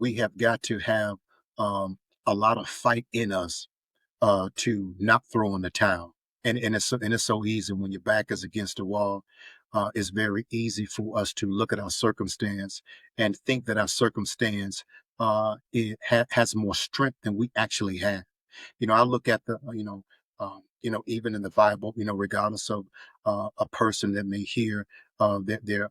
we have got to have a lot of fight in us to not throw in the towel. And it's so easy when your back is against the wall. It's very easy for us to look at our circumstance and think that our circumstance has more strength than we actually have. I look at even in the Bible, regardless of a person that may hear their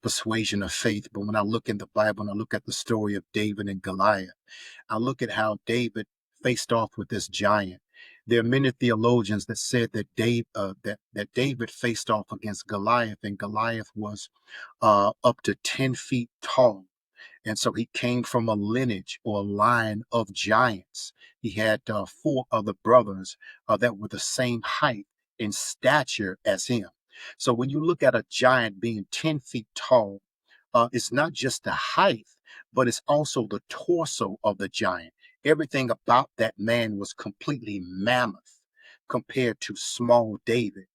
persuasion of faith, but when I look in the Bible and I look at the story of David and Goliath, I look at how David faced off with this giant. There are many theologians that said that that David faced off against Goliath, and Goliath was up to 10 feet tall. And so he came from a lineage or a line of giants. He had four other brothers that were the same height and stature as him. So when you look at a giant being 10 feet tall, it's not just the height, but it's also the torso of the giant. Everything about that man was completely mammoth compared to small David.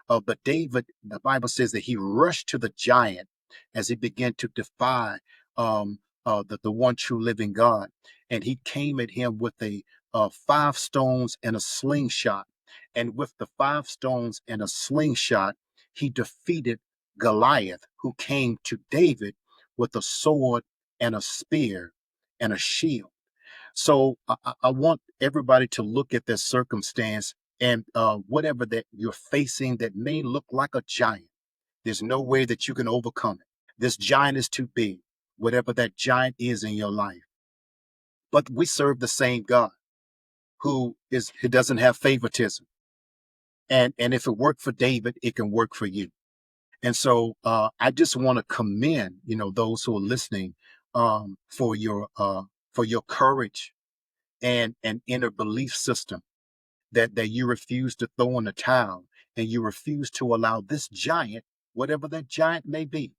But David, the Bible says that he rushed to the giant as he began to defy the one true living God. And he came at him with a 5 stones and a slingshot. And with the 5 stones and a slingshot, he defeated Goliath, who came to David with a sword and a spear and a shield. So I want everybody to look at this circumstance and whatever that you're facing that may look like a giant. There's no way that you can overcome it. This giant is too big, whatever that giant is in your life. But we serve the same God who doesn't have favoritism. And if it worked for David, it can work for you. And so I just want to commend, those who are listening for your courage and an inner belief system that you refuse to throw in the towel, and you refuse to allow this giant, whatever that giant may be,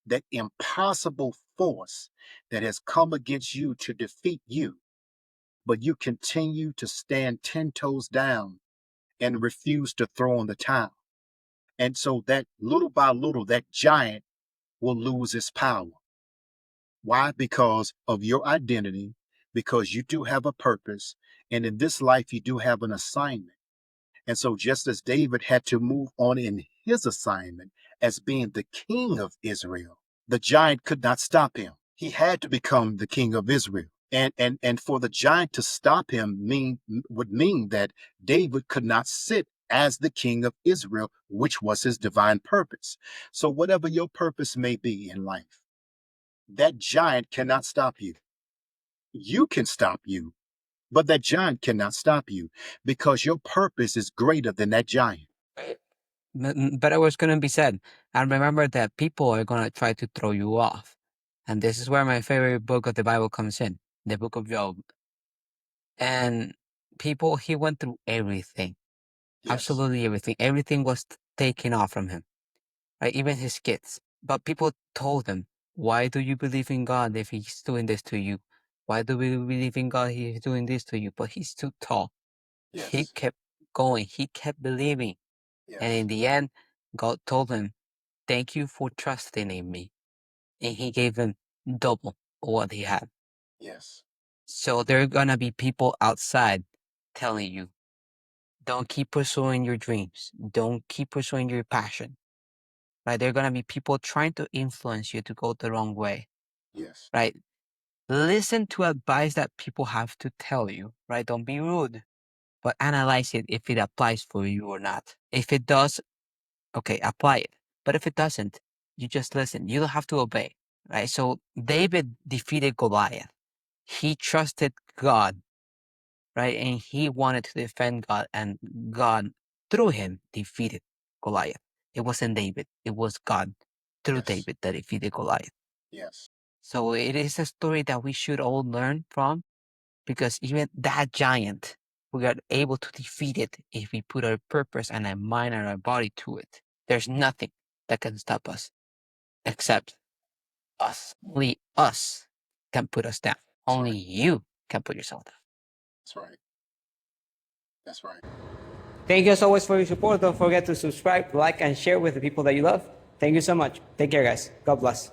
that impossible force that has come against you to defeat you, but you continue to stand 10 toes down and refuse to throw in the towel. And so that little by little, that giant will lose its power. Why? Because of your identity, because you do have a purpose, and in this life, you do have an assignment. And so, just as David had to move on in his assignment as being the king of Israel, the giant could not stop him. He had to become the king of Israel. And for the giant to stop him would mean that David could not sit as the king of Israel, which was his divine purpose. So whatever your purpose may be in life, that giant cannot stop you. You can stop you, but that giant cannot stop you because your purpose is greater than that giant. But it was going to be said. And remember that people are going to try to throw you off. And this is where my favorite book of the Bible comes in, the book of Job. And people, he went through everything, Yes. absolutely everything. Everything was taken off from him, right? Even his kids. But people told him, why do you believe in God if he's doing this to you? Why do we believe in God? He's doing this to you, but he's too tall. Yes. He kept going. He kept believing. Yes. And in the end, God told him, thank you for trusting in me. And he gave him double what he had. Yes. So there are going to be people outside telling you, don't keep pursuing your dreams. Don't keep pursuing your passion. Right? There are going to be people trying to influence you to go the wrong way. Yes. Right? Listen to advice that people have to tell you. Right? Don't be rude, but analyze it if it applies for you or not. If it does, okay, apply it. But if it doesn't, you just listen. You don't have to obey. Right? So David defeated Goliath. He trusted God, right? And he wanted to defend God, and God, through him, defeated Goliath. It wasn't David, it was God through David that defeated Goliath. Yes. So it is a story that we should all learn from, because even that giant, we are able to defeat it if we put our purpose and our mind and our body to it. There's nothing that can stop us except us. Only us can put us down. Only you can put yourself down. That's right. That's right. Thank you as always for your support. Don't forget to subscribe, like, and share with the people that you love. Thank you so much. Take care, guys. God bless.